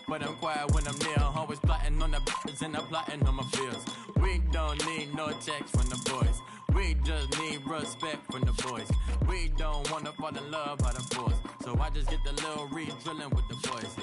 but I'm quiet when I'm near. Always plotting on the b****s and I'm plotting on my fears. We don't need no checks from the boys. We just need respect from the boys. We don't wanna fall in love by the force. So I just get the little re-drilling with the boys.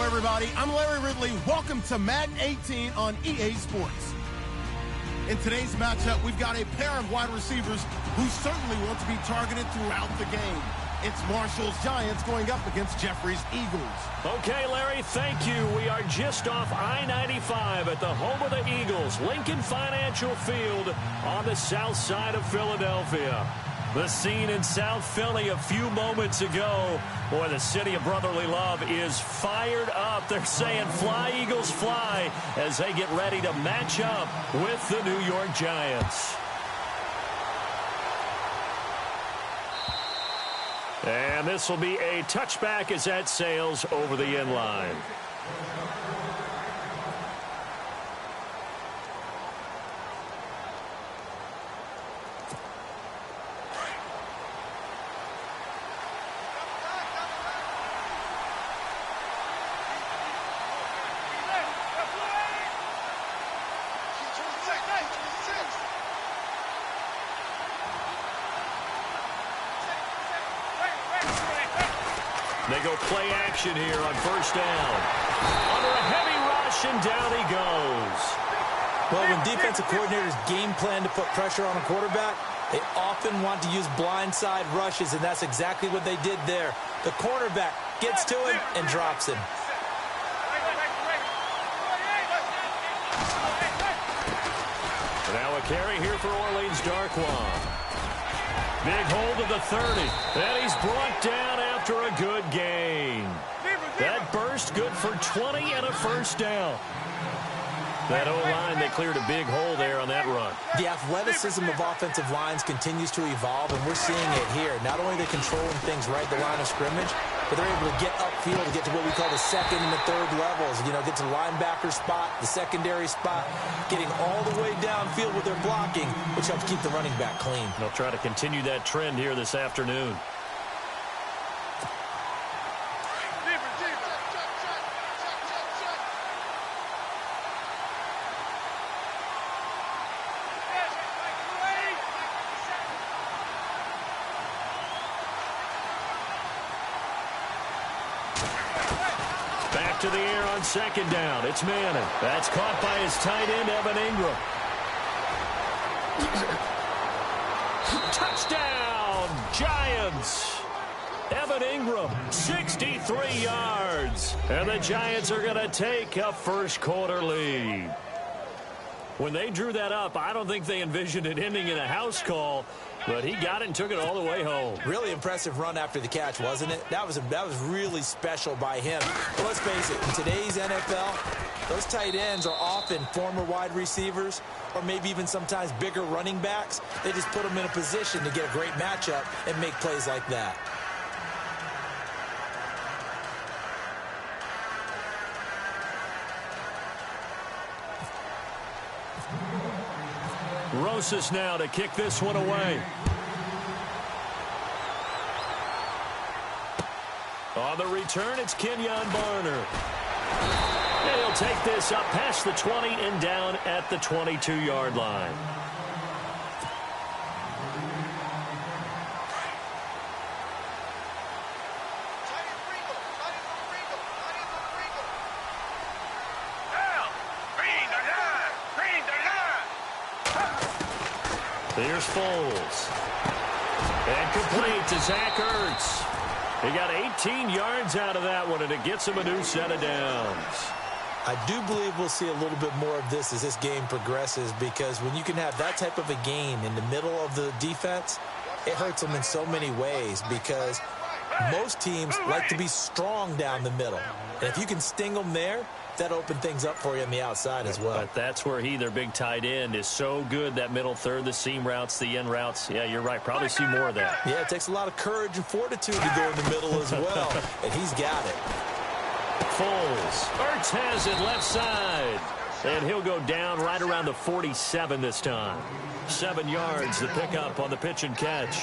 Everybody, I'm Larry Ridley. Welcome to Madden 18 on EA Sports. In today's matchup, we've got a pair of wide receivers who certainly want to be targeted throughout the game. It's Marshall's Giants going up against Jeffrey's Eagles. Okay, Larry, thank you. We are just off I-95 at the home of the Eagles, Lincoln Financial Field on the south side of Philadelphia. The scene in South Philly a few moments ago. Boy, the city of brotherly love is fired up. They're saying fly, Eagles, fly, as they get ready to match up with the New York Giants. And this will be a touchback as that sails over the end line. They go play action here on first down. Under a heavy rush, and down he goes. Well, when defensive coordinators game plan to put pressure on a quarterback, they often want to use blindside rushes, and that's exactly what they did there. The cornerback gets to him and drops him. Now a carry here for Orleans Darkwan. Big hold of the 30. And he's brought down after a good gain. That burst good for 20 and a first down. That O-line, they cleared a big hole there on that run. The athleticism of offensive lines continues to evolve, and we're seeing it here. Not only are they controlling things right at the line of scrimmage, but they're able to get upfield to get to what we call the second and the third levels. You know, get to the linebacker spot, the secondary spot, getting all the way downfield with their blocking, which helps keep the running back clean. They'll try to continue that trend here this afternoon. To the air on second down. It's Manning. That's caught by his tight end, Evan Ingram. Touchdown, Giants. Evan Ingram, 63 yards. And the Giants are going to take a first quarter lead. When they drew that up, I don't think they envisioned it ending in a house call, but he got it and took it all the way home. Really impressive run after the catch, wasn't it? That was really special by him. But let's face it, in today's NFL, those tight ends are often former wide receivers or maybe even sometimes bigger running backs. They just put them in a position to get a great matchup and make plays like that. Rosas now to kick this one away. On the return, it's Kenyon Barner. And he'll take this up past the 20 and down at the 22-yard line. Here's Foles. And complete to Zach Ertz. He got 18 yards out of that one, and it gets him a new set of downs. I do believe we'll see a little bit more of this as this game progresses, because when you can have that type of a gain in the middle of the defense, it hurts them in so many ways, because most teams like to be strong down the middle. And if you can sting them there, that opens things up for you on the outside as well. But that's where their big tight end, is so good, that middle third, the seam routes, the end routes. Yeah, you're right. Probably see more of that. Yeah, it takes a lot of courage and fortitude to go in the middle as well, and he's got it. Foles. Ertz has it left side. And he'll go down right around the 47 this time. 7 yards, the pickup on the pitch and catch.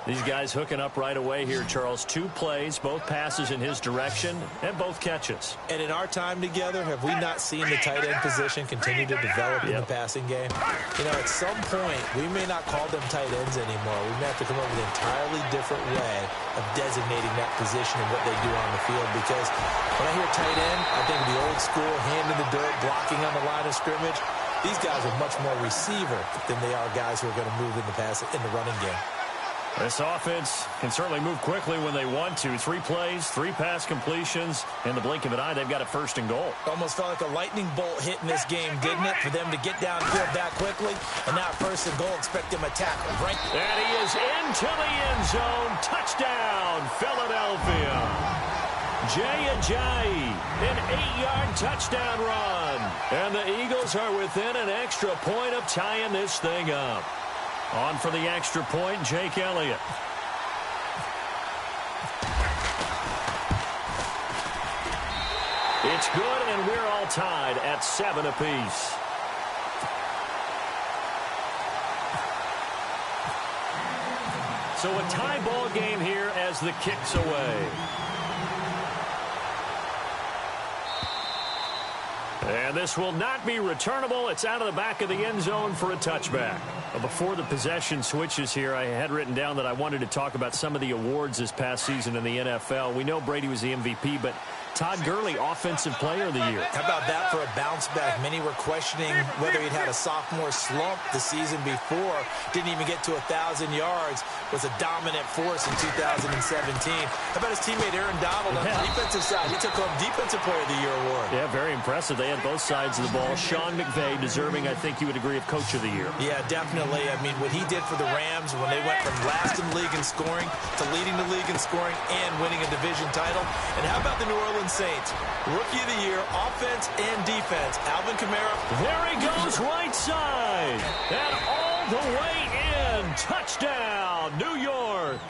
These guys hooking up right away here, Charles. 2 plays, both passes in his direction, and both catches. And in our time together, have we not seen the tight end position continue to develop in the passing game? You know, at some point, we may not call them tight ends anymore. We may have to come up with an entirely different way of designating that position and what they do on the field. Because when I hear tight end, I think of the old school, hand in the dirt, blocking on the line of scrimmage. These guys are much more receiver than they are guys who are going to move in the running game. This offense can certainly move quickly when they want to. 3 plays, 3 pass completions. In the blink of an eye, they've got a 1st and goal. Almost felt like a lightning bolt hit in this game, didn't it? For them to get downfield that quickly. And now 1st and goal, expect them to tackle right. And he is into the end zone. Touchdown, Philadelphia. Jay Ajayi, an 8-yard touchdown run. And the Eagles are within an extra point of tying this thing up. On for the extra point, Jake Elliott. It's good, and we're all tied at 7 apiece. So a tie ball game here as the kick's away. And this will not be returnable. It's out of the back of the end zone for a touchback. Before the possession switches here, I had written down that I wanted to talk about some of the awards this past season in the NFL. We know Brady was the MVP, but Todd Gurley, Offensive Player of the Year. How about that for a bounce back? Many were questioning whether he'd had a sophomore slump the season before. Didn't even get to 1,000 yards. Was a dominant force in 2017. How about his teammate Aaron Donald on the defensive side? He took home Defensive Player of the Year award. Yeah, very impressive. They had both sides of the ball. Sean McVay deserving, I think you would agree, of Coach of the Year. Yeah, definitely. I mean, what he did for the Rams when they went from last in the league in scoring to leading the league in scoring and winning a division title. And how about the New Orleans Saints? Rookie of the Year, offense and defense. Alvin Kamara. There he goes, right side. And all the way in. Touchdown, New York.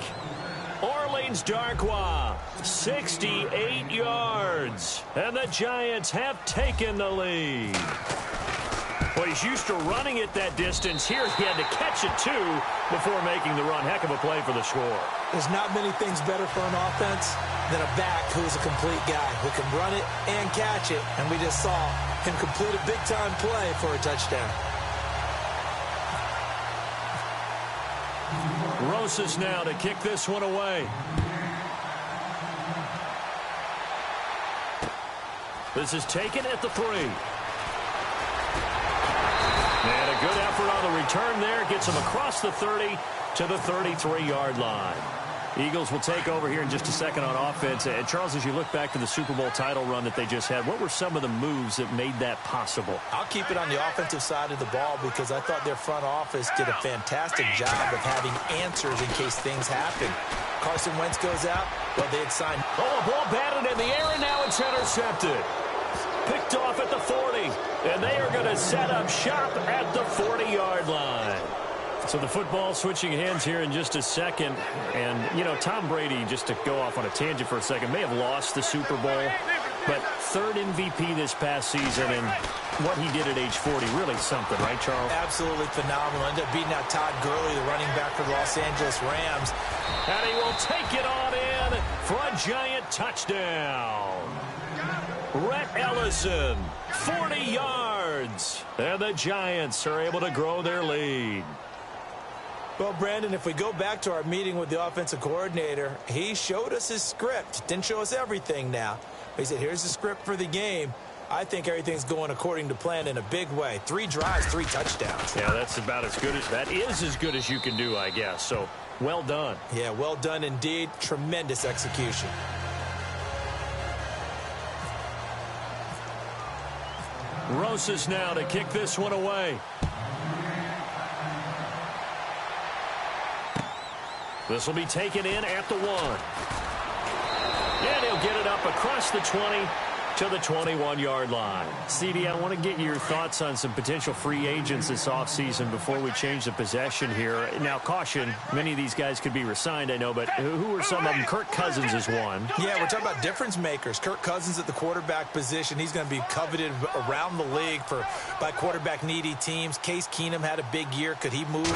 Orleans Darkwa, 68 yards. And the Giants have taken the lead. Well, he's used to running it that distance. Here he had to catch it, too, before making the run. Heck of a play for the score. There's not many things better for an offense than a back who's a complete guy who can run it and catch it. And we just saw him complete a big-time play for a touchdown. Rosas now to kick this one away. This is taken at the 3. And a good effort on the return there. Gets him across the 30 to the 33-yard line. Eagles will take over here in just a second on offense. And Charles, as you look back to the Super Bowl title run that they just had, what were some of the moves that made that possible? I'll keep it on the offensive side of the ball because I thought their front office did a fantastic job of having answers in case things happen. Carson Wentz goes out. Well, they had signed. Oh, a ball batted in the air, and now it's intercepted. Picked off at the 40, and they are going to set up shop at the 40-yard line. So the football switching hands here in just a second. And, you know, Tom Brady, just to go off on a tangent for a second, may have lost the Super Bowl, but 3rd MVP this past season, and what he did at age 40, really something, right, Charles? Absolutely phenomenal. Ended up beating out Todd Gurley, the running back for the Los Angeles Rams. And he will take it on in for a giant touchdown. Rhett Ellison, 40 yards. And the Giants are able to grow their lead. Well, Brandon, if we go back to our meeting with the offensive coordinator, he showed us his script. Didn't show us everything now. He said, here's the script for the game. I think everything's going according to plan in a big way. 3 drives, 3 touchdowns. Yeah, that's about as good as that is as good as you can do, I guess. So Well done. Yeah, well done indeed. Tremendous execution. Rosas now to kick this one away. This will be taken in at the 1. And he'll get it up across the 20 to the 21-yard line. CD, I want to get your thoughts on some potential free agents this offseason before we change the possession here. Now, caution, many of these guys could be re-signed, I know, but who are some of them? Kirk Cousins is one. Yeah, we're talking about difference makers. Kirk Cousins at the quarterback position. He's going to be coveted around the league by quarterback-needy teams. Case Keenum had a big year. Could he move?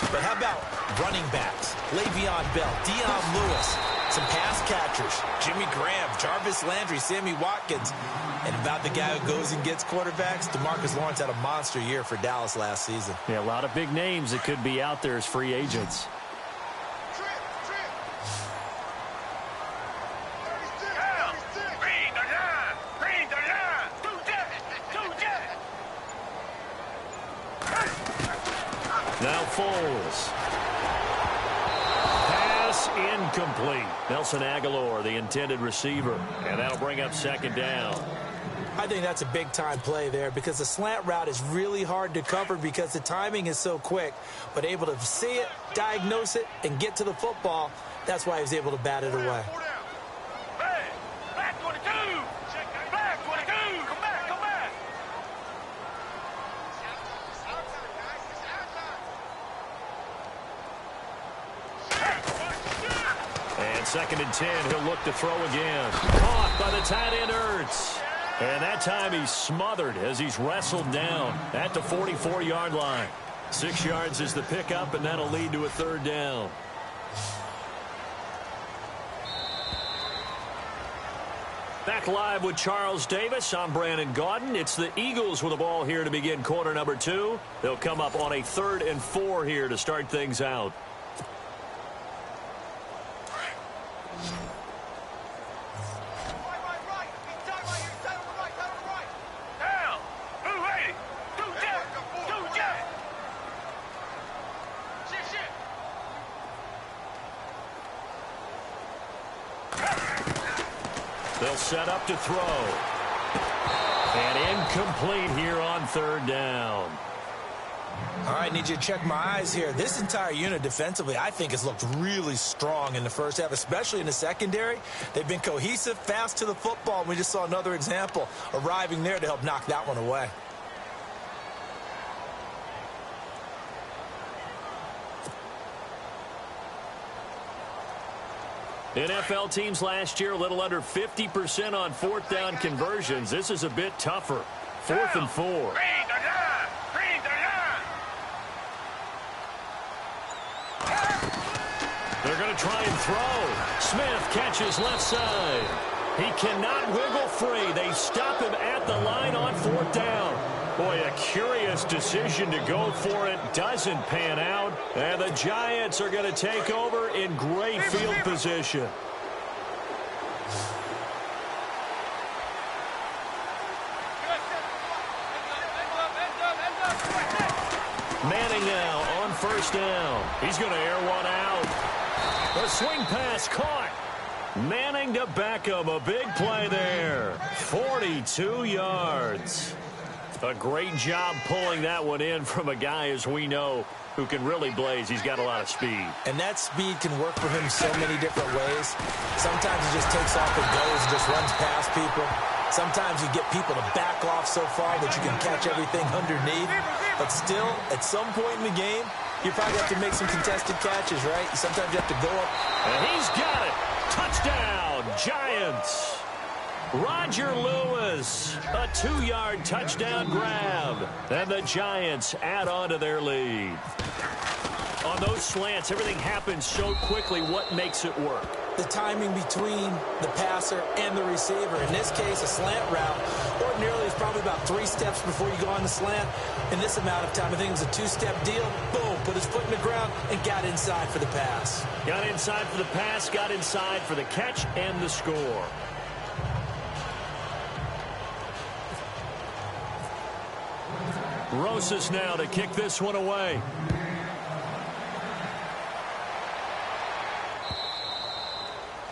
But how about running backs? Le'Veon Bell, Dion Lewis, some pass catchers, Jimmy Graham, Jarvis Landry, Sammy Watkins. And about the guy who goes and gets quarterbacks, DeMarcus Lawrence had a monster year for Dallas last season. Yeah, a lot of big names that could be out there as free agents. Now Foles. Pass incomplete. Nelson Aguilar, the intended receiver. And that'll bring up second down. I think that's a big-time play there because the slant route is really hard to cover because the timing is so quick. But able to see it, diagnose it, and get to the football, that's why he was able to bat it away. And 2nd and 10, he'll look to throw again. Caught by the tight end, Ertz. And that time he's smothered as he's wrestled down at the 44-yard line. 6 yards is the pickup, and that'll lead to a 3rd down. Back live with Charles Davis. I'm Brandon Gaudin. It's the Eagles with the ball here to begin quarter number 2. They'll come up on a 3rd and 4 here to start things out. They'll set up to throw. And incomplete here on 3rd down. All right, need you to check my eyes here. This entire unit defensively, I think, has looked really strong in the first half, especially in the secondary. They've been cohesive, fast to the football. We just saw another example arriving there to help knock that one away. NFL teams last year a little under 50% on 4th down conversions. This is a bit tougher. 4th and 4. They're going to try and throw. Smith catches left side. He cannot wiggle free. They stop him at the line on 4th down. Boy, a curious decision to go for it. Doesn't pan out. And the Giants are going to take over in great field position. Manning now on 1st down. He's going to air one out. The swing pass caught. Manning to Beckham. A big play there. 42 yards. A great job pulling that one in from a guy, as we know, who can really blaze. He's got a lot of speed. And that speed can work for him so many different ways. Sometimes he just takes off and goes and just runs past people. Sometimes you get people to back off so far that you can catch everything underneath. But still, at some point in the game, you probably have to make some contested catches, right? Sometimes you have to go up. And he's got it. Touchdown, Giants. Roger Lewis, a 2-yard touchdown grab. And the Giants add on to their lead. On those slants, everything happens so quickly. What makes it work? The timing between the passer and the receiver. In this case, a slant route ordinarily is probably about 3 steps before you go on the slant. In this amount of time, I think it was a 2-step deal. Boom, put his foot in the ground and got inside for the pass. Got inside for the pass, got inside for the catch and the score. Rosas now to kick this one away.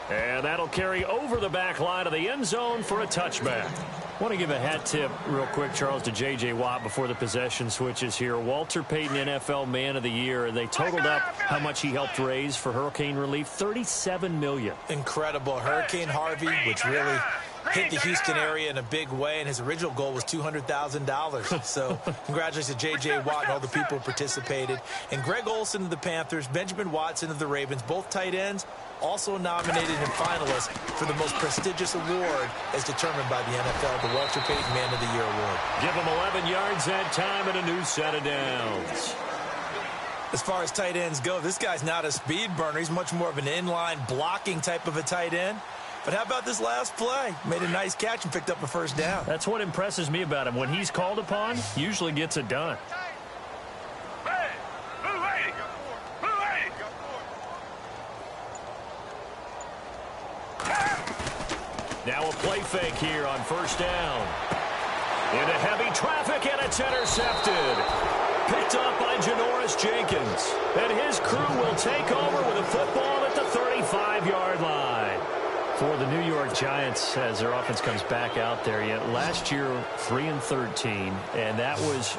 And that'll carry over the back line of the end zone for a touchback. I want to give a hat tip real quick, Charles, to J.J. Watt before the possession switches here. Walter Payton, NFL Man of the Year. They totaled up how much he helped raise for hurricane relief, $37 million. Incredible. Hurricane Harvey, which really hit the Houston area in a big way, and his original goal was $200,000. So congratulations to J.J. Watt and all the people who participated. And Greg Olsen of the Panthers, Benjamin Watson of the Ravens, both tight ends, also nominated and finalists for the most prestigious award as determined by the NFL, the Walter Payton Man of the Year Award. Give him 11 yards that time and a new set of downs. As far as tight ends go, this guy's not a speed burner. He's much more of an inline blocking type of a tight end. But how about this last play? Made a nice catch and picked up a first down. That's what impresses me about him. When he's called upon, usually gets it done. Now a play fake here on first down. Into heavy traffic, and it's intercepted. Picked up by Janoris Jenkins. And his crew will take over with a football at the 35-yard line. For the New York Giants, as their offense comes back out there, yet last year 3-13, and that was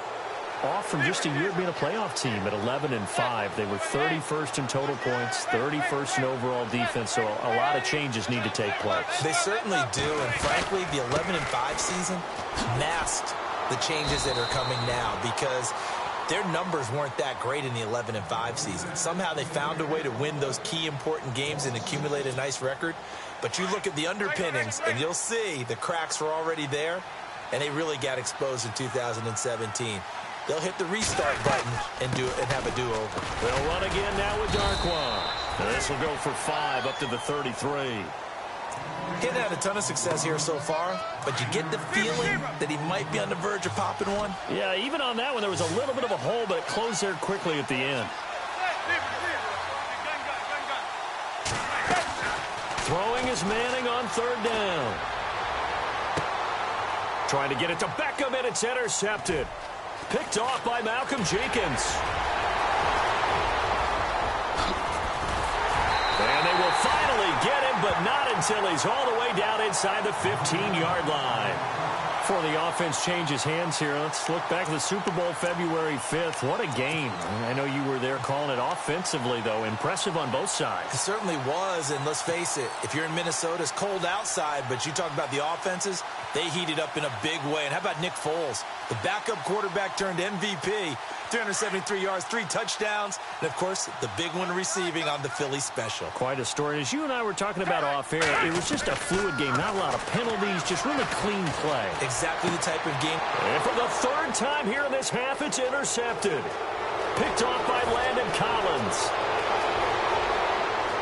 off from just a year being a playoff team at 11-5. They were 31st in total points, 31st in overall defense, so a lot of changes need to take place. They certainly do, and frankly, the 11-5 season masked the changes that are coming now because their numbers weren't that great in the 11-5 season. Somehow they found a way to win those key important games and accumulate a nice record. But you look at the underpinnings, and you'll see the cracks were already there, and they really got exposed in 2017. They'll hit the restart button and have a do-over. They'll run again now with Darkwan. And this will go for 5 up to the 33. He hasn't had a ton of success here so far, but you get the feeling that he might be on the verge of popping one. Yeah, even on that one, there was a little bit of a hole, but it closed there quickly at the end. Throwing is Manning on third down. Trying to get it to Beckham, and it's intercepted. Picked off by Malcolm Jenkins. And they will finally get him, but not until he's all the way down inside the 15-yard line. Before the offense changes hands here, let's look back at the Super Bowl February 5th. What a game. I know you were there calling it offensively, though. Impressive on both sides. It certainly was, and let's face it, if you're in Minnesota, it's cold outside, but you talk about the offenses, they heated up in a big way. And how about Nick Foles? The backup quarterback turned MVP, 373 yards, 3 touchdowns, and, of course, the big one receiving on the Philly special. Quite a story. As you and I were talking about off air, it was just a fluid game, not a lot of penalties, just really clean play. Exactly the type of game. And for the third time here in this half, it's intercepted. Picked off by Landon Collins.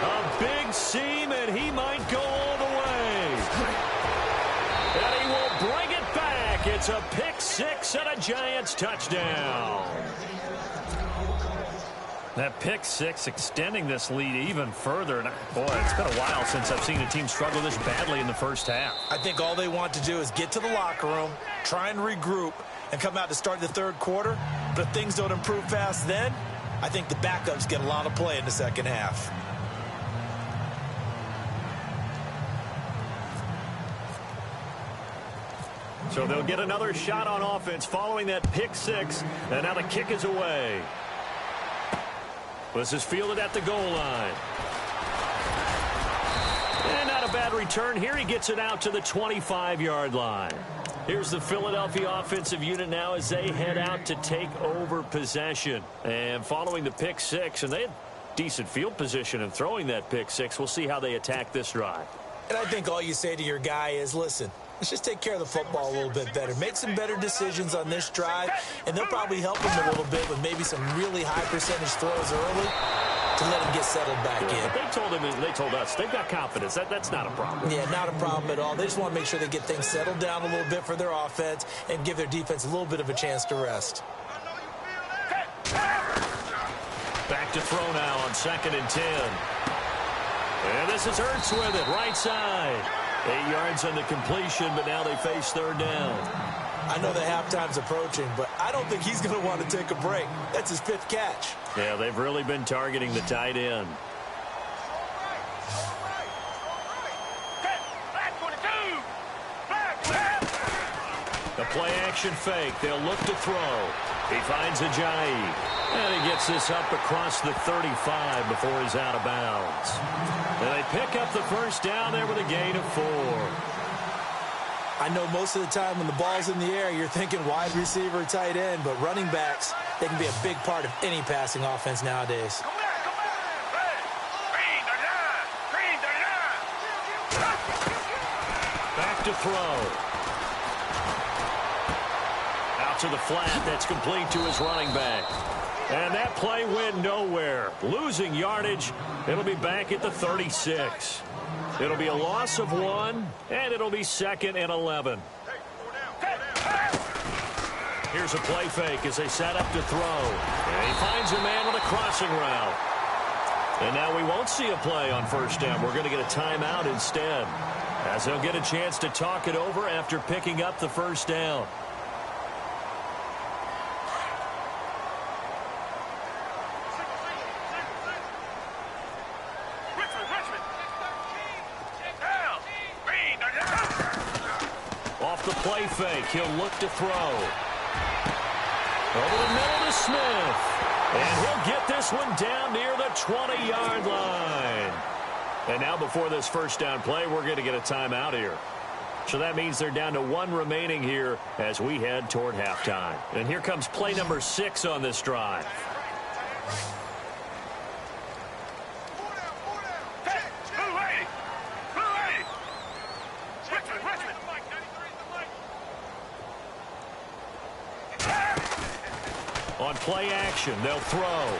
A big seam, and he might go all the way. And he will bring it back. It's a pick 6 and a Giants touchdown. That pick 6 extending this lead even further. And boy, it's been a while since I've seen a team struggle this badly in the first half. I think all they want to do is get to the locker room, try and regroup, and come out to start the third quarter. But if things don't improve fast then, I think the backups get a lot of play in the second half. So they'll get another shot on offense following that pick 6. And now the kick is away. This is fielded at the goal line. And not a bad return here. He gets it out to the 25-yard line. Here's the Philadelphia offensive unit now as they head out to take over possession. And following the pick 6, and they had decent field position in throwing that pick 6. We'll see how they attack this drive. And I think all you say to your guy is, listen, let's just take care of the football a little bit better. Make some better decisions on this drive, and they'll probably help him a little bit with maybe some really high percentage throws early to let him get settled back in. They told us they've got confidence. That's not a problem. Yeah, not a problem at all. They just want to make sure they get things settled down a little bit for their offense and give their defense a little bit of a chance to rest. Back to throw now on 2nd and 10. And this is Ertz with it, right side. 8 yards on the completion, but now they face third down. I know the halftime's approaching, but I don't think he's going to want to take a break. That's his 5th catch. Yeah, they've really been targeting the tight end. play action fake. They'll look to throw. He finds Ajayi. And he gets this up across the 35 before he's out of bounds. And they pick up the first down there with a gain of 4. I know most of the time when the ball's in the air, you're thinking wide receiver, tight end, but running backs, they can be a big part of any passing offense nowadays. Back to throw. Out to the flat. That's complete to his running back. And that play went nowhere. Losing yardage. It'll be back at the 36. It'll be a loss of 1, and it'll be 2nd and 11. Here's a play fake as they set up to throw. And he finds a man on a crossing route. And now we won't see a play on first down. We're going to get a timeout instead, as they'll get a chance to talk it over after picking up the first down. Off the play fake, he'll look to throw. Over the middle to Smith. And he'll get this one down near the 20-yard line. And now before this first down play, we're going to get a timeout here. So that means they're down to 1 remaining here as we head toward halftime. And here comes play number 6 on this drive. On play action, they'll throw.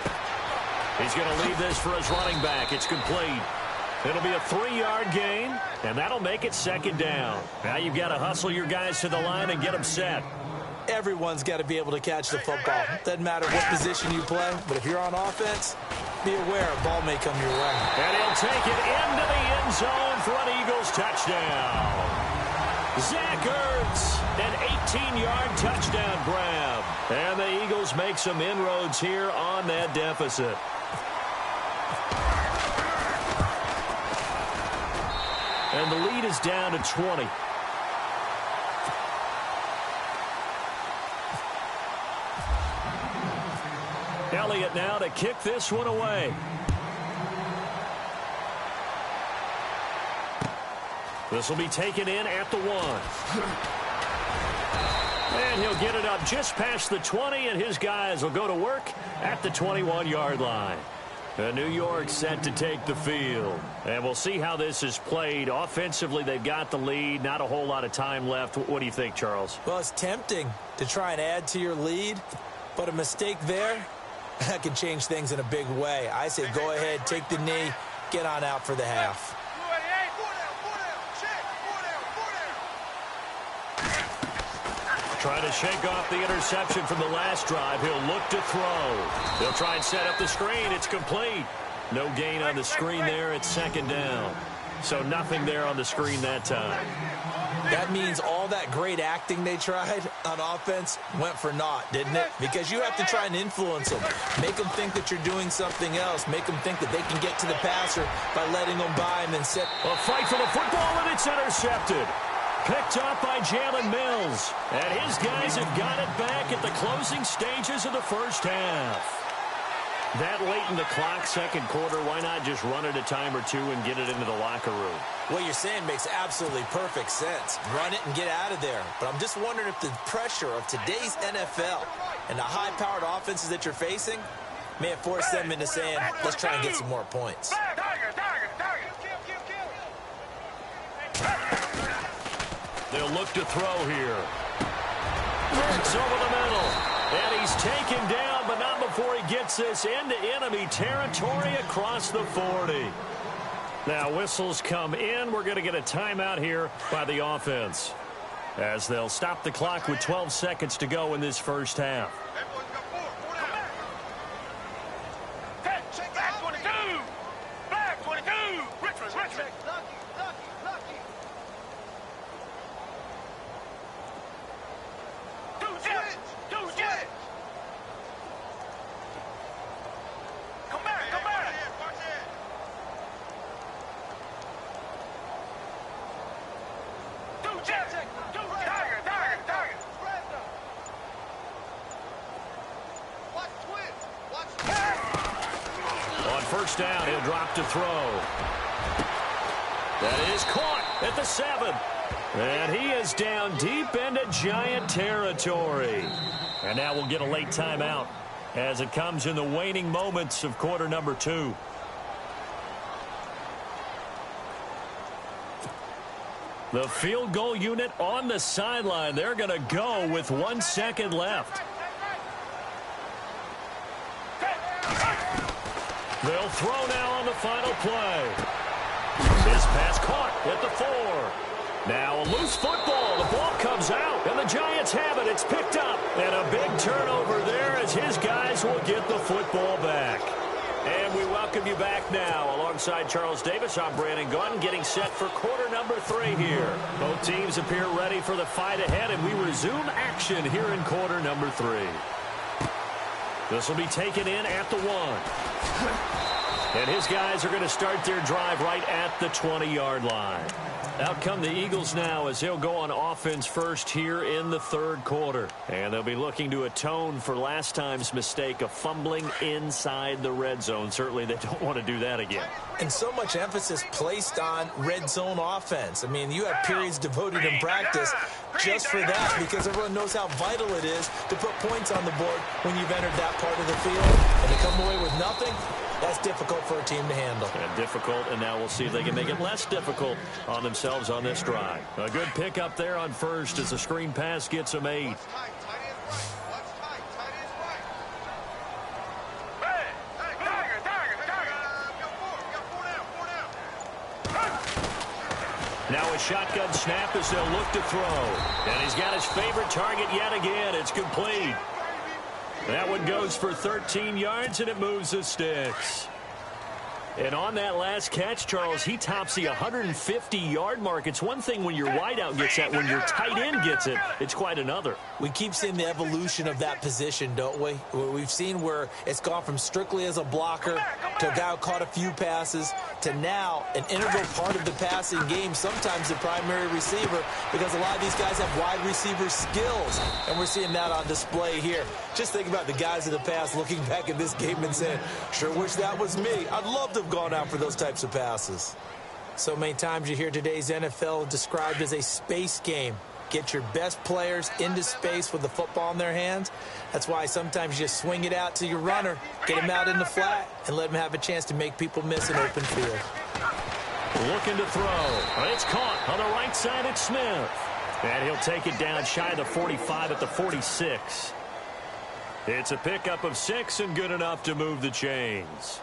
He's going to leave this for his running back. It's complete. It'll be a 3-yard gain, and that'll make it 2nd down. Now you've got to hustle your guys to the line and get them set. Everyone's got to be able to catch the football. Doesn't matter what position you play, but if you're on offense, be aware a ball may come your way. And he'll take it into the end zone for an Eagles touchdown. Zach Ertz, an 18-yard touchdown grab. And the Eagles make some inroads here on that deficit. And the lead is down to 20. Elliott now to kick this one away. This will be taken in at the 1. And he'll get it up just past the 20, and his guys will go to work at the 21-yard line. New York set to take the field. And we'll see how this is played. Offensively, they've got the lead. Not a whole lot of time left. What do you think, Charles? Well, it's tempting to try and add to your lead, but a mistake there, that can change things in a big way. I say go ahead, take the knee, get on out for the half. Trying to shake off the interception from the last drive. He'll look to throw. He'll try and set up the screen. It's complete. No gain on the screen there. It's 2nd down. So nothing there on the screen that time. That means all that great acting they tried on offense went for naught, didn't it? Because you have to try and influence them. Make them think that you're doing something else. Make them think that they can get to the passer by letting them by and then set. A fight for the football, and it's intercepted. Picked up by Jalen Mills. And his guys have got it back at the closing stages of the first half. That late in the clock, 2nd quarter, why not just run it a time or two and get it into the locker room? What you're saying makes absolutely perfect sense. Run it and get out of there. But I'm just wondering if the pressure of today's NFL and the high-powered offenses that you're facing may have forced them into saying, let's try and get some more points. They'll look to throw here. It's over the middle. And he's taken down, but not before he gets this into enemy territory across the 40. Now whistles come in. We're going to get a timeout here by the offense, as they'll stop the clock with 12 seconds to go in this first half. first down. He'll drop to throw. That is caught at the 7. And he is down deep into Giant territory. And now we'll get a late timeout as it comes in the waning moments of quarter number 2. The field goal unit on the sideline. They're going to go with 1 second left. They'll throw now on the final play. This pass caught at the 4. Now a loose football. The ball comes out, and the Giants have it. It's picked up. And a big turnover there as his guys will get the football back. And we welcome you back now. Alongside Charles Davis, I'm Brandon Gaudin, getting set for quarter number 3 here. Both teams appear ready for the fight ahead, and we resume action here in quarter number 3. This will be taken in at the 1. And his guys are going to start their drive right at the 20-yard line. Out come the Eagles now as they'll go on offense first here in the 3rd quarter. And they'll be looking to atone for last time's mistake of fumbling inside the red zone. Certainly they don't want to do that again. And so much emphasis placed on red zone offense. I mean, you have periods devoted in practice just for that because everyone knows how vital it is to put points on the board when you've entered that part of the field. And to come away with nothing, that's difficult for a team to handle. And difficult, and now we'll see if they can make it less difficult on themselves on this drive. A good pickup there on first as the screen pass gets them 8. Now a shotgun snap as they'll look to throw. And he's got his favorite target yet again. It's complete. That one goes for 13 yards, and it moves the sticks. And on that last catch, Charles, he tops the 150-yard mark. It's one thing when your wideout gets that. When your tight end gets it, it's quite another. We keep seeing the evolution of that position, don't we? We've seen where it's gone from strictly as a blocker to a guy who caught a few passes to now an integral part of the passing game, sometimes the primary receiver, because a lot of these guys have wide receiver skills, and we're seeing that on display here. Just think about the guys in the past looking back at this game and saying, sure wish that was me. I'd love to have gone out for those types of passes. So many times you hear today's NFL described as a space game. Get your best players into space with the football in their hands. That's why sometimes you just swing it out to your runner, get him out in the flat, and let him have a chance to make people miss an open field. Looking to throw. It's caught on the right side. It's Smith. And he'll take it down shy of the 45 at the 46. It's a pickup of 6 and good enough to move the chains.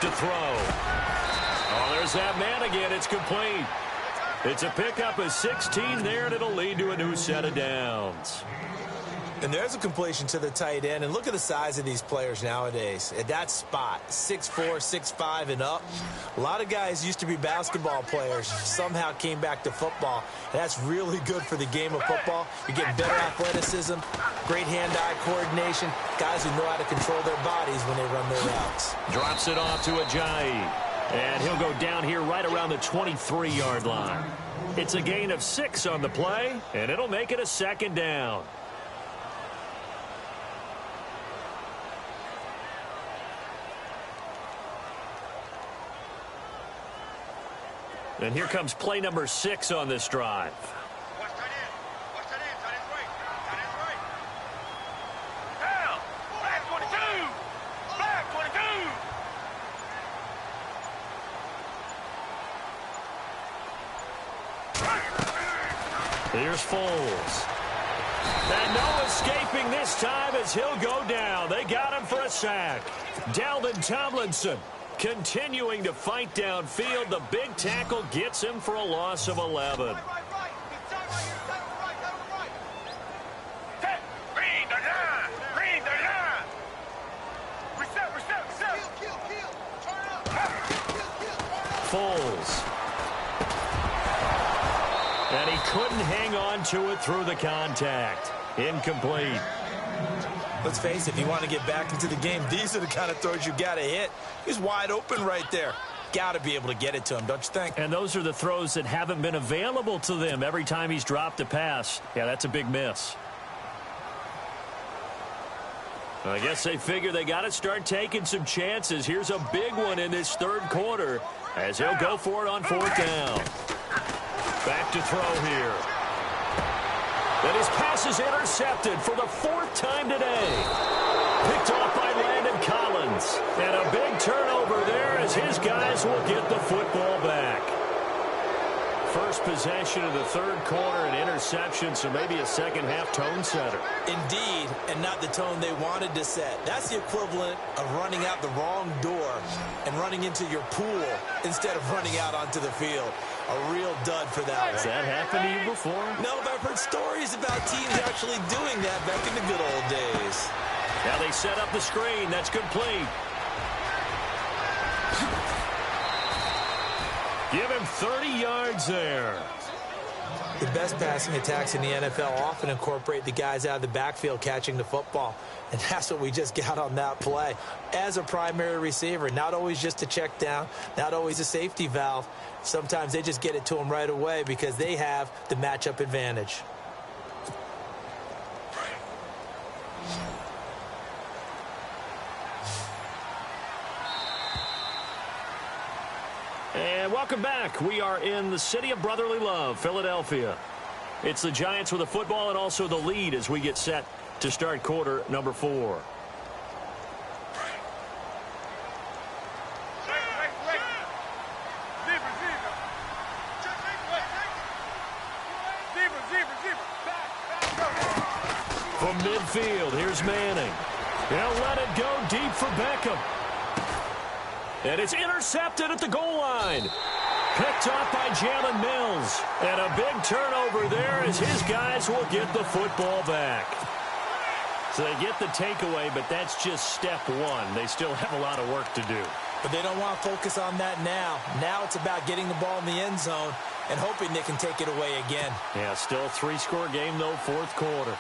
To throw. Oh, there's that man again. It's complete. It's a pickup of 16 there, and it'll lead to a new set of downs. And there's a completion to the tight end. And look at the size of these players nowadays. At that spot, 6'4", 6'5", and up. A lot of guys used to be basketball players, somehow came back to football. And that's really good for the game of football. You're getting better athleticism, great hand-eye coordination, guys who know how to control their bodies when they run their routes. Drops it off to Ajayi. And he'll go down here right around the 23-yard line. It's a gain of 6 on the play, and it'll make it a second down. And here comes play number 6 on this drive. Here's Foles. And no escaping this time as he'll go down. They got him for a sack. Dalvin Tomlinson continuing to fight downfield. The big tackle gets him for a loss of 11. Foles. And he couldn't hang on to it through the contact. Incomplete. Let's face it, if you want to get back into the game, these are the kind of throws you got to hit. He's wide open right there. Got to be able to get it to him, don't you think? And those are the throws that haven't been available to them every time he's dropped a pass. Yeah, that's a big miss. I guess they figure they got to start taking some chances. Here's a big one in this third quarter as he'll go for it on fourth down. Back to throw here. And his pass is intercepted for the fourth time today. Picked off by Landon Collins. And a big turnover there as his guys will get the football back. First possession of the third quarter, an interception, so maybe a second-half tone setter. Indeed, and not the tone they wanted to set. That's the equivalent of running out the wrong door and running into your pool instead of running out onto the field. A real dud for that one. Has that happened to you before? No, but I've heard stories about teams actually doing that back in the good old days. Now they set up the screen. That's complete. Give him 30 yards there. The best passing attacks in the NFL often incorporate the guys out of the backfield catching the football. And that's what we just got on that play. As a primary receiver, not always just a check down, not always a safety valve. Sometimes they just get it to them right away because they have the matchup advantage. And welcome back. We are in the city of brotherly love, Philadelphia. It's the Giants with the football and also the lead as we get set to start quarter number 4. From midfield, here's Manning. They'll let it go deep for Beckham. And it's intercepted at the goal line. Picked off by Jalen Mills. And a big turnover there as his guys will get the football back. So they get the takeaway, but that's just step one. They still have a lot of work to do. But they don't want to focus on that now. Now it's about getting the ball in the end zone and hoping they can take it away again. Yeah, still a 3-score game, though, fourth quarter.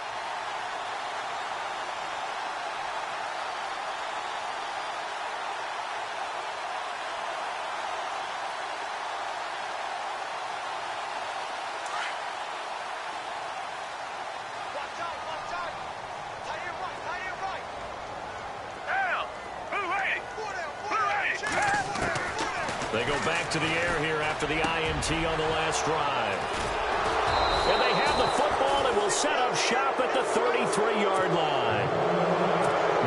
They go back to the air here after the INT on the last drive. And they have the football and will set up shop at the 33-yard line.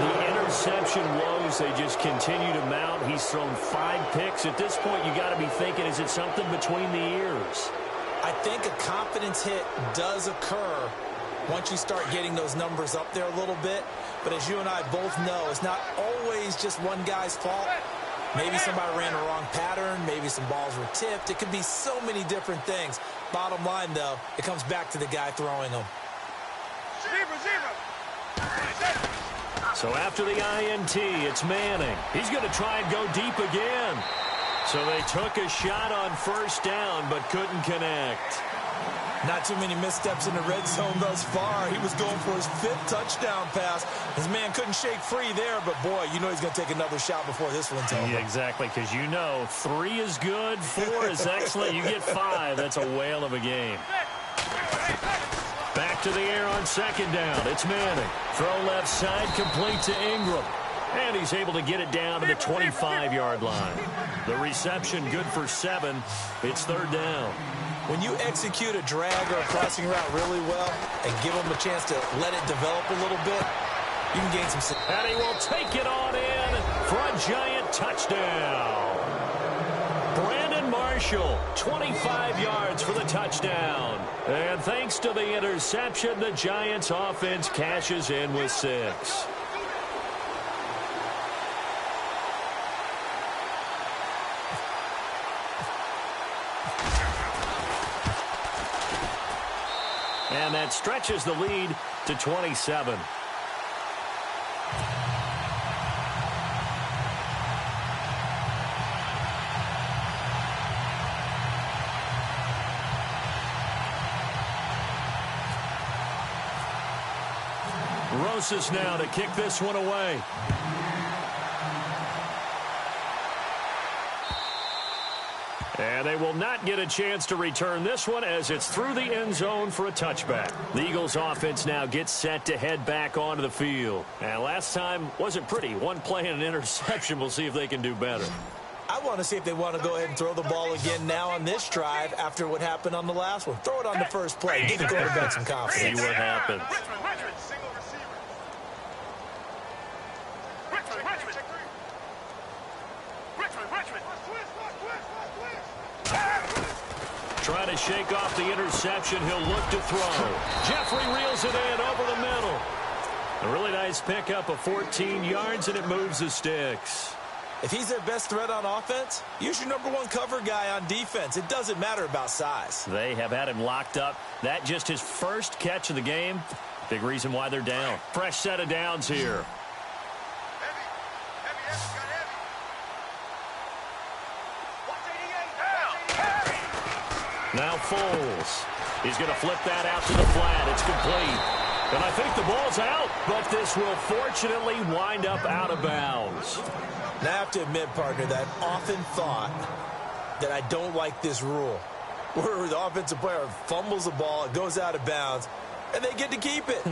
The interception woes, they just continue to mount. He's thrown 5 picks. At this point, you got to be thinking, is it something between the ears? I think a confidence hit does occur once you start getting those numbers up there a little bit. But as you and I both know, it's not always just one guy's fault. Maybe somebody ran the wrong pattern. Maybe some balls were tipped. It could be so many different things. Bottom line, though, it comes back to the guy throwing them. So after the INT, it's Manning. He's going to try and go deep again. So they took a shot on first down, but couldn't connect. Not too many missteps in the red zone thus far. He was going for his 5th touchdown pass. His man couldn't shake free there, but boy, you know he's going to take another shot before this one's over. Yeah, exactly, because you know 3 is good, 4 is excellent. You get 5. That's a whale of a game. Back to the air on second down. It's Manning. Throw left side, complete to Ingram. And he's able to get it down to the 25-yard line. The reception good for 7. It's third down. When you execute a drag or a crossing route really well and give them a chance to let it develop a little bit, you can gain some... And he will take it on in for a Giant touchdown. Brandon Marshall, 25 yards for the touchdown. And thanks to the interception, the Giants offense cashes in with 6. And that stretches the lead to 27. Rosas now to kick this one away. And they will not get a chance to return this one as it's through the end zone for a touchback. The Eagles offense now gets set to head back onto the field. And last time wasn't pretty. One play and an interception. We'll see if they can do better. I want to see if they want to go ahead and throw the ball again now on this drive after what happened on the last one. Throw it on the first play. Give the quarterback some confidence. See what happens. Trying to shake off the interception. He'll look to throw. Jeffrey reels it in over the middle. A really nice pickup of 14 yards, and it moves the sticks. If he's their best threat on offense, use your #1 cover guy on defense. It doesn't matter about size. They have had him locked up. That just his first catch of the game. Big reason why they're down. Fresh set of downs here. Now Foles. He's going to flip that out to the flat. It's complete. And I think the ball's out, but this will fortunately wind up out of bounds. Now, I have to admit, partner, that I've often thought that I don't like this rule, where the offensive player fumbles the ball, it goes out of bounds, and they get to keep it.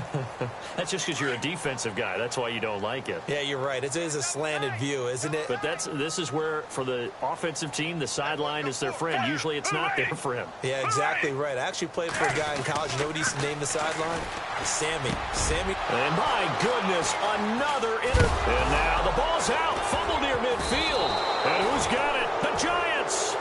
That's just because you're a defensive guy. That's why you don't like it. Yeah, you're right. It is a slanted view, isn't it? But this is where, for the offensive team, the sideline is their friend. Usually it's not their friend. Yeah, exactly right. I actually played for a guy in college. You know what he used to name the sideline? Sammy. And my goodness, another And now the ball's out. Fumble near midfield. And who's got it? The Giants.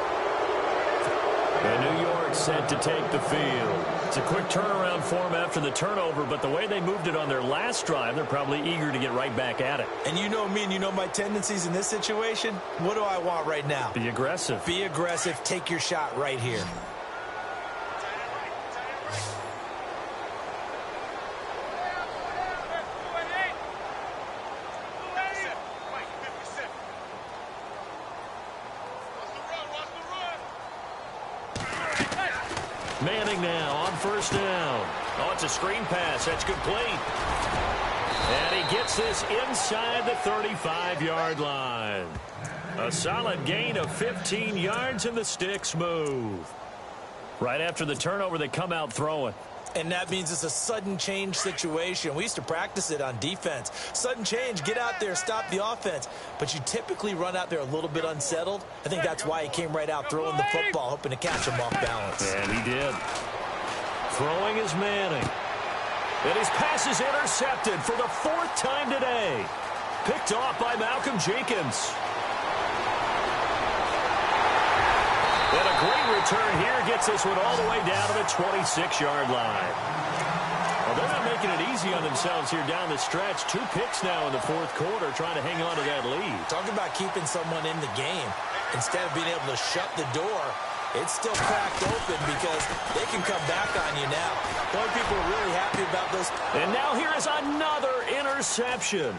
And New York set to take the field. It's a quick turnaround for them after the turnover, but the way they moved it on their last drive, they're probably eager to get right back at it. And you know me and you know my tendencies in this situation. What do I want right now? Be aggressive. Be aggressive. Take your shot right here. Manning now on first down. Oh, it's a screen pass. That's complete. And he gets this inside the 35-yard line. A solid gain of 15 yards, and the sticks move. Right after the turnover, they come out throwing. And that means it's a sudden change situation. We used to practice it on defense. Sudden change, get out there, stop the offense. But you typically run out there a little bit unsettled. I think that's why he came right out throwing the football, hoping to catch him off balance. And he did. Throwing is Manning. And his pass is intercepted for the 4th time today. Picked off by Malcolm Jenkins. And a great return here gets this one all the way down to the 26-yard line. Well, they're not making it easy on themselves here down the stretch. 2 picks now in the 4th quarter trying to hang on to that lead. Talk about keeping someone in the game. Instead of being able to shut the door, it's still cracked open because they can come back on you now. Boy, people are really happy about those. And now here is another interception.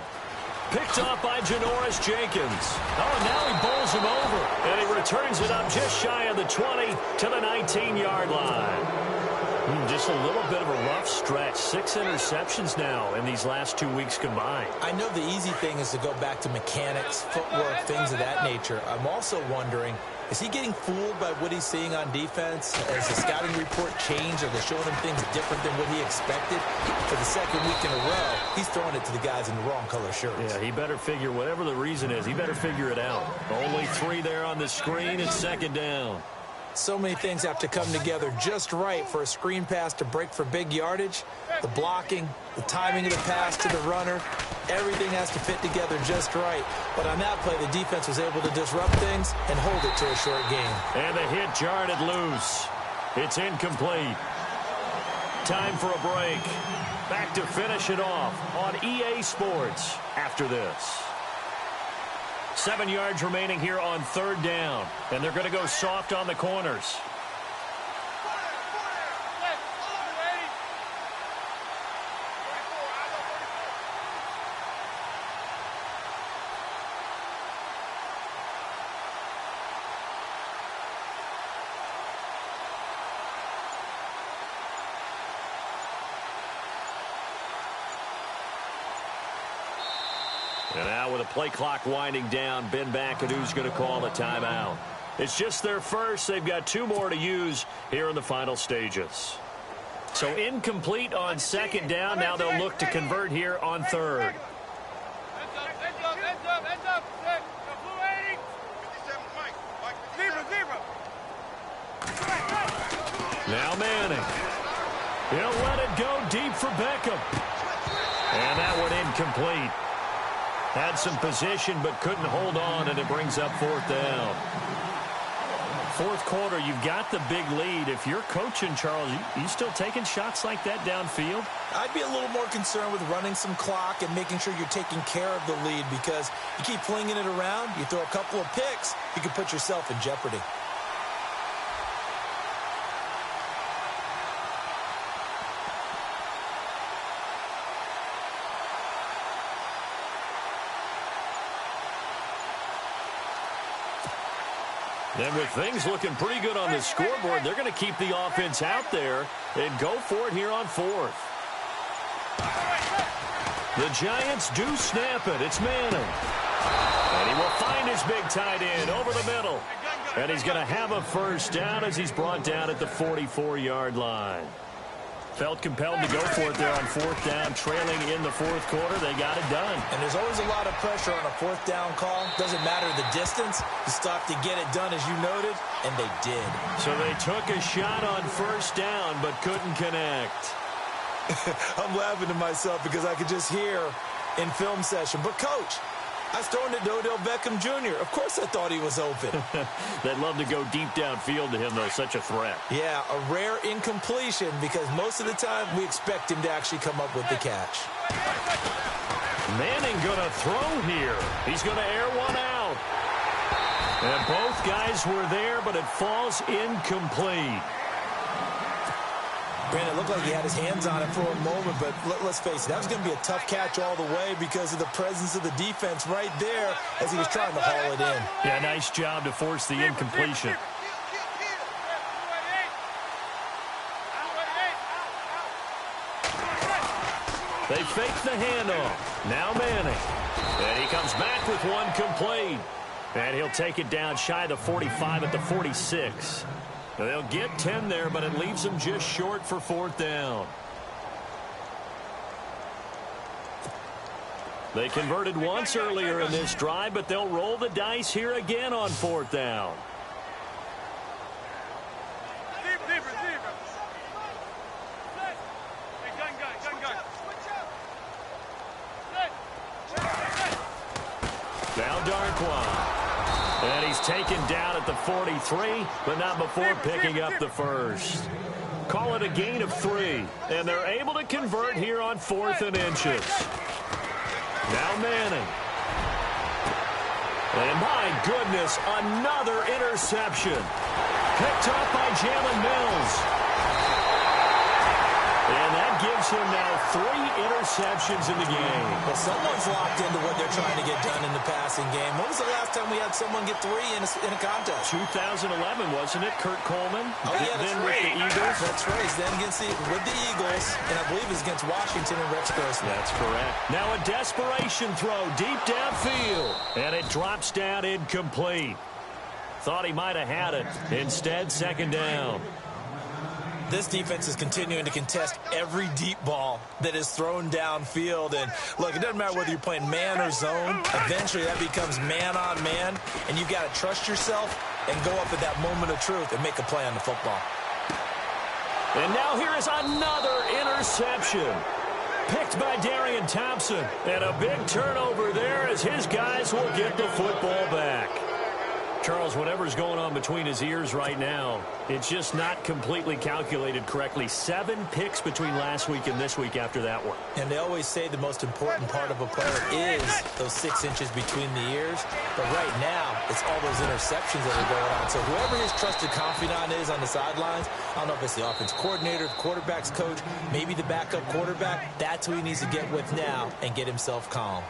Picked off by Janoris Jenkins. Oh, now he bowls him over. And he returns it up just shy of the 20 to the 19-yard line. Just a little bit of a rough stretch. 6 interceptions now in these last 2 weeks combined. I know the easy thing is to go back to mechanics, footwork, things of that nature. I'm also wondering, is he getting fooled by what he's seeing on defense? Has the scouting report changed? Are they showing him things different than what he expected? For the 2nd week in a row, he's throwing it to the guys in the wrong color shirts. Yeah, he better figure, whatever the reason is, he better figure it out. Only 3 there on the screen. It's 2nd down. So many things have to come together just right for a screen pass to break for big yardage. The blocking, the timing of the pass to the runner, everything has to fit together just right. But on that play, the defense was able to disrupt things and hold it to a short game. And the hit jarred it loose. It's incomplete. Time for a break. Back to finish it off on EA Sports after this. 7 yards remaining here on 3rd down. And they're going to go soft on the corners. And now with a play clock winding down, Ben McAdoo's going to call a timeout. It's just their first. They've got 2 more to use here in the final stages. So incomplete on second down. Now they'll look to convert here on third. Now Manning. He'll let it go deep for Beckham. And that one incomplete. Had some position but couldn't hold on, and it brings up 4th down. 4th quarter, you've got the big lead. If you're coaching, Charles, you still taking shots like that downfield? I'd be a little more concerned with running some clock and making sure you're taking care of the lead, because you keep flinging it around, you throw a couple of picks, you can put yourself in jeopardy. And with things looking pretty good on the scoreboard, they're going to keep the offense out there and go for it here on 4th. The Giants do snap it. It's Manning. And he will find his big tight end over the middle. And he's going to have a first down as he's brought down at the 44-yard line. Felt compelled to go for it there on 4th down, trailing in the 4th quarter. They got it done. And there's always a lot of pressure on a 4th down call. Doesn't matter the distance. You stop to get it done, as you noted, and they did. So they took a shot on 1st down, but couldn't connect. I'm laughing to myself because I could just hear in film session, but Coach, I was throwing it to Odell Beckham Jr. Of course I thought he was open. They'd love to go deep downfield to him, though. Such a threat. Yeah, a rare incompletion because most of the time we expect him to actually come up with the catch. Manning going to throw here. He's going to air one out. And both guys were there, but it falls incomplete. Brandon, it looked like he had his hands on it for a moment, but let's face it, that was going to be a tough catch all the way because of the presence of the defense right there as he was trying to haul it in. Yeah, nice job to force the incompletion. They fake the handoff. Now Manning. And he comes back with one complete. And he'll take it down shy of the 45 at the 46. They'll get 10 there, but it leaves them just short for 4th down. They converted once earlier in this drive, but they'll roll the dice here again on 4th down. Now Darkwa. And he's taken down at the 43, but not before picking up the first. Call it a gain of 3, and they're able to convert here on 4th and inches. Now Manning. And my goodness, another interception. Picked off by Jalen Mills. And that gives him now 3 interceptions in the game. Well, someone's locked into what they're trying to get done in the passing game. When was the last time we had someone get 3 in a contest? 2011, wasn't it? Kurt Coleman. Oh, yeah, that's then right. With the Eagles. That's right. Then with the Eagles, and I believe it's against Washington and Rex Grossman. That's correct. Now a desperation throw deep downfield, and it drops down incomplete. Thought he might have had it. Instead, 2nd down. This defense is continuing to contest every deep ball that is thrown downfield. And, look, it doesn't matter whether you're playing man or zone. Eventually, that becomes man-on-man, and you've got to trust yourself and go up at that moment of truth and make a play on the football. And now here is another interception. Picked by Darian Thompson. And a big turnover there as his guys will get the football back. Charles, whatever's going on between his ears right now, it's just not completely calculated correctly. 7 picks between last week and this week after that one. And they always say the most important part of a player is those 6 inches between the ears. But right now, it's all those interceptions that are going on. So whoever his trusted confidant is on the sidelines, I don't know if it's the offense coordinator, the quarterback's coach, maybe the backup quarterback, that's who he needs to get with now and get himself calm.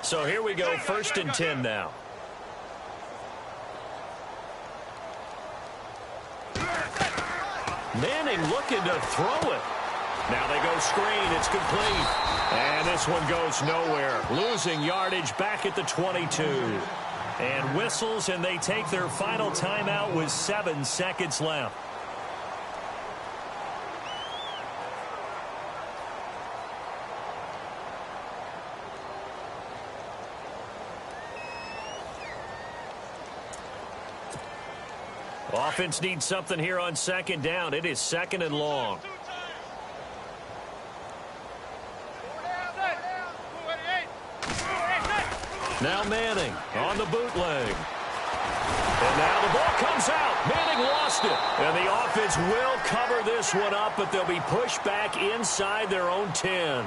So here we go, 1st and 10 now. Manning looking to throw it. Now they go screen. It's complete. And this one goes nowhere. Losing yardage back at the 22. And whistles, and they take their final timeout with 7 seconds left. Offense needs something here on second down. It is second and long. Now Manning on the bootleg. And now the ball comes out. Manning lost it. And the offense will cover this one up, but they'll be pushed back inside their own 10.